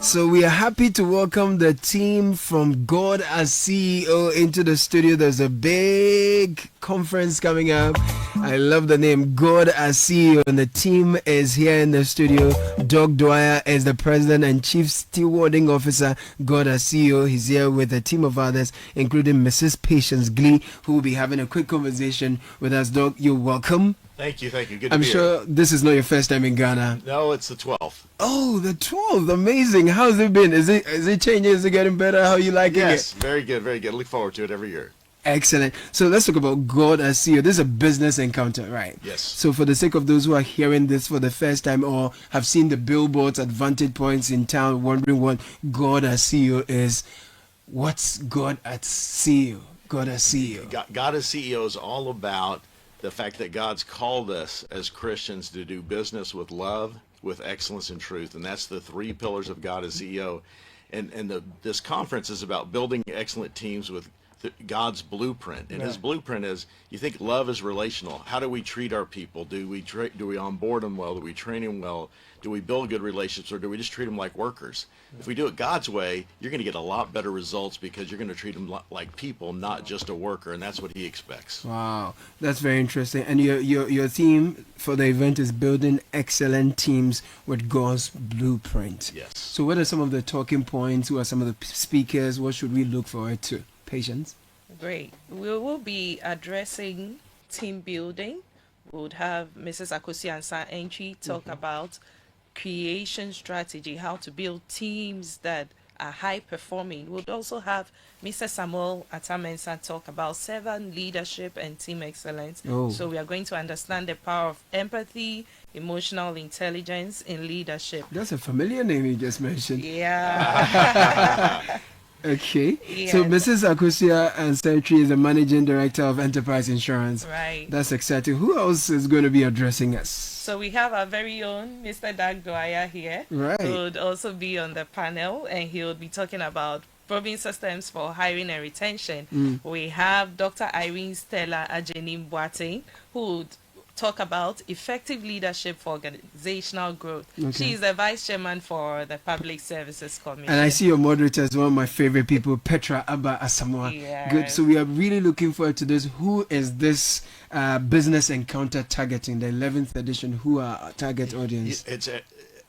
So we are happy to welcome the team from God as CEO into the studio. There's a big conference coming up. I love the name God as CEO, and the team is here in the studio. Dwyer is the president and chief stewarding officer. God as CEO. He's here with a team of others, including Mrs. Patience Glee, who will be having a quick conversation with us. Doc, you're welcome. Thank you. Good to be here. I'm sure this is not your first time in Ghana. No, it's the 12th. Oh, the 12th. Amazing. How's it been? Is it changing? Is it getting better? How you liking it? Yes, very good. Look forward to it every year. Excellent. So let's talk about God as CEO. This is a business encounter, right? Yes. So for the sake of those who are hearing this for the first time or have seen the billboards at vantage points in town wondering what God as CEO is, what's God as CEO? God as CEO. God as CEO is all about the fact that God's called us as Christians to do business with love, with excellence and truth. And that's the three pillars of God as CEO. And this conference is about building excellent teams with God's blueprint. And his blueprint is, you think love is relational. How do we treat our people? Do we onboard them well? Do we train them well? Do we build good relationships, or do we just treat them like workers? If we do it God's way, you're going to get a lot better results because you're going to treat them like people, not just a worker, and that's what he expects. Wow, that's very interesting. And your theme for the event is building excellent teams with God's blueprint. Yes. So what are some of the talking points? Who are some of the speakers? What should we look forward to? Patience? Great. We will be addressing team building. We would have Mrs. Akosi Ansa Entry talk about creation strategy, how to build teams that are high performing. We'll also have Mr. Samuel Atamensa talk about servant leadership and team excellence. So we are going to understand the power of empathy, emotional intelligence in leadership. That's a familiar name you just mentioned. Yeah. Okay. Yes. So Mrs. Akosia Ansentry is the managing director of Enterprise Insurance. Right. That's exciting. Who else is going to be addressing us? So we have our very own Mr. Dwyer here. Right. Who would also be on the panel, and he will be talking about proving systems for hiring and retention. We have Dr. Irene Stella Ajenim Boateng, who would talk about effective leadership for organizational growth. Okay. She is the vice chairman for the Public Services Commission. And I see your moderator is one of my favorite people, Petra Abba Asamoah. Yes. Good. So we are really looking forward to this. Who is this business encounter targeting? The 11th edition. Who are our target audience? It's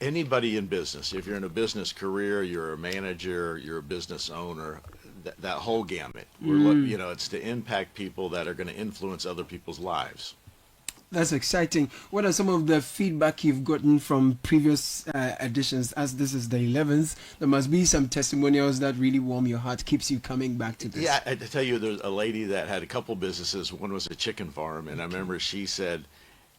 anybody in business. If you're in a business career, you're a manager, you're a business owner, that whole gamut. It's to impact people that are going to influence other people's lives. That's exciting. What are some of the feedback you've gotten from previous editions? As this is the 11th, there must be some testimonials that really warm your heart, keeps you coming back to this. Yeah, I tell you, there's a lady that had a couple businesses. One was a chicken farm, and I remember she said,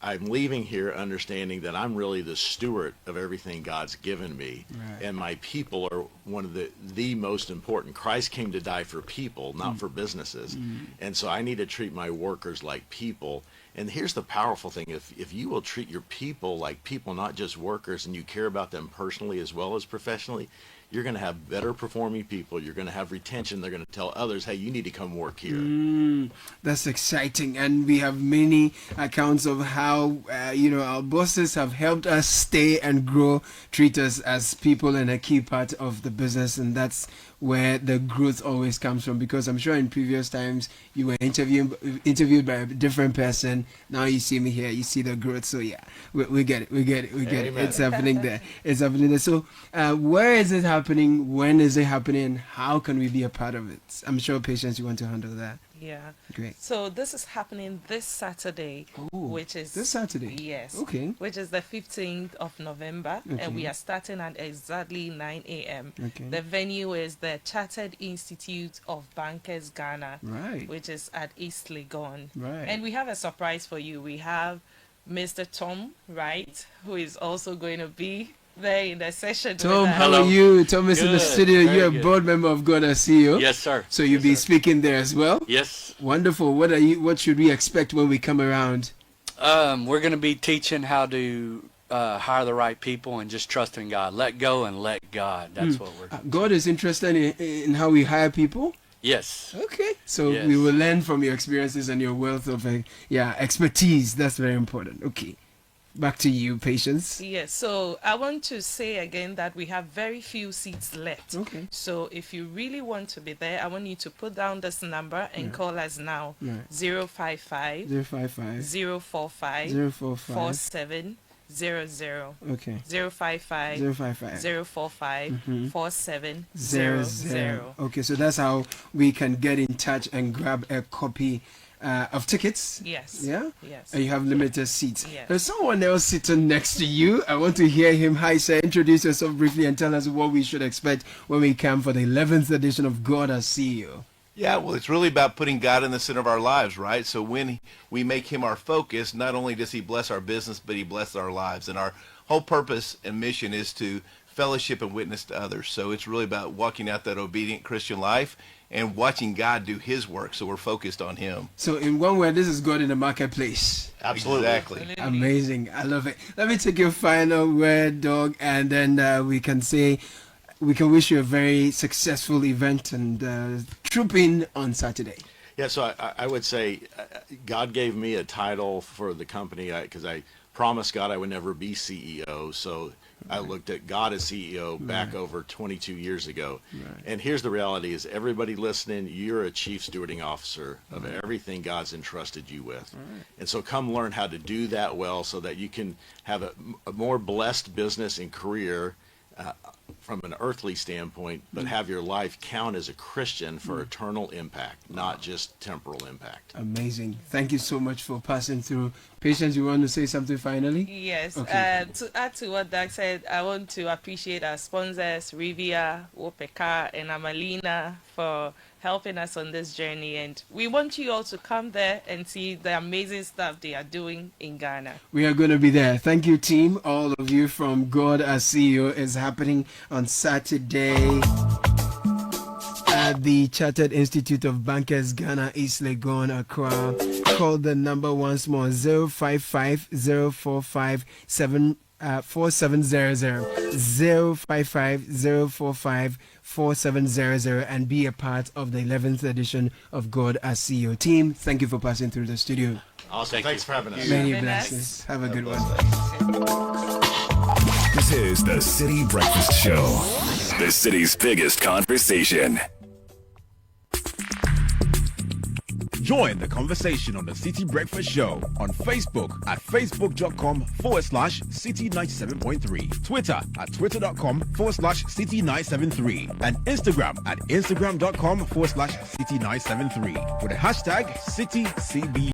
I'm leaving here understanding that I'm really the steward of everything God's given me. Right. And my people are one of the most important. Christ came to die for people, not for businesses. And so I need to treat my workers like people. And here's the powerful thing. If you will treat your people like people, not just workers, and you care about them personally as well as professionally, you're going to have better performing people. You're going to have retention. They're going to tell others, hey, you need to come work here. That's exciting. And we have many accounts of how, our bosses have helped us stay and grow, treat us as people and a key part of the business. And that's where the growth always comes from, because I'm sure in previous times you were interviewed by a different person. Now you see me here, you see the growth. So yeah, we get it. It's happening there. So where is it happening? When is it happening? How can we be a part of it? I'm sure, Patience, you want to handle that. Yeah. Great. So this is happening this Saturday, which is this Saturday. Yes. Okay. Which is the 15th of November, and we are starting at exactly 9 a.m. Okay. The venue is the Chartered Institute of Bankers Ghana, right, which is at East Legon. Right. And we have a surprise for you. We have Mr. Tom Wright, who is also going to be there in the session. Tom, how are you? Tom is in the studio. Very You're a good. board member of God as CEO. Yes, sir. So you'll be speaking there as well? Yes. Wonderful. What should we expect when we come around? We're going to be teaching how to hire the right people and just trust in God. Let go and let God. That's what we're doing. God is interested in how we hire people? Yes. Okay. So Yes. we will learn from your experiences and your wealth of expertise. That's very important. Okay. Back to you, Patience. Yes, so I want to say again that we have very few seats left. Okay. So if you really want to be there, I want you to put down this number and call us now. Right. 055 055 045 045 4700. Okay. 055 055 045 4700. 00. Okay, so that's how we can get in touch and grab a copy of tickets. Yes. Yeah? Yes. And you have limited seats. Yes. There's someone else sitting next to you. I want to hear him. Hi, sir. Introduce yourself briefly and tell us what we should expect when we come for the 11th edition of God As CEO. Yeah, well, it's really about putting God in the center of our lives, right? So when we make him our focus, not only does he bless our business, but he blesses our lives. And our whole purpose and mission is to fellowship and witness to others. So it's really about walking out that obedient Christian life and watching God do his work. So we're focused on him. So in one word, this is God in the marketplace. Absolutely. Exactly. Amazing. I love it. Let me take your final word, dog, and then we can wish you a very successful event and trooping on Saturday. Yeah, so I would say God gave me a title for the company because I promised God I would never be CEO. So I looked at God as CEO back over 22 years ago. Right. And here's the reality is everybody listening, you're a chief stewarding officer of everything God's entrusted you with. And so come learn how to do that well so that you can have a more blessed business and career from an earthly standpoint, but have your life count as a Christian for eternal impact, not just temporal impact. Amazing. Thank you so much for passing through. Patience, you want to say something finally? Yes. Okay. To add to what Doug said, I want to appreciate our sponsors, Rivia, Wopeka, and Amalina, for helping us on this journey. And we want you all to come there and see the amazing stuff they are doing in Ghana. We are going to be there. Thank you, team. All of you from God As CEO is happening on Saturday at the Chartered Institute of Bankers, Ghana, East Legon, Accra. Call the number once more, 055 045 4700, 055 045 4700, and be a part of the 11th edition of God As CEO. Team, thank you for passing through the studio. Awesome. Thanks for having us. Many Having us. blessings. Have a good one. This is the City Breakfast Show, the city's biggest conversation. Join the conversation on the City Breakfast Show on Facebook at facebook.com/City97.3, Twitter at twitter.com/City973, and Instagram at instagram.com/City973 with the hashtag CityCB.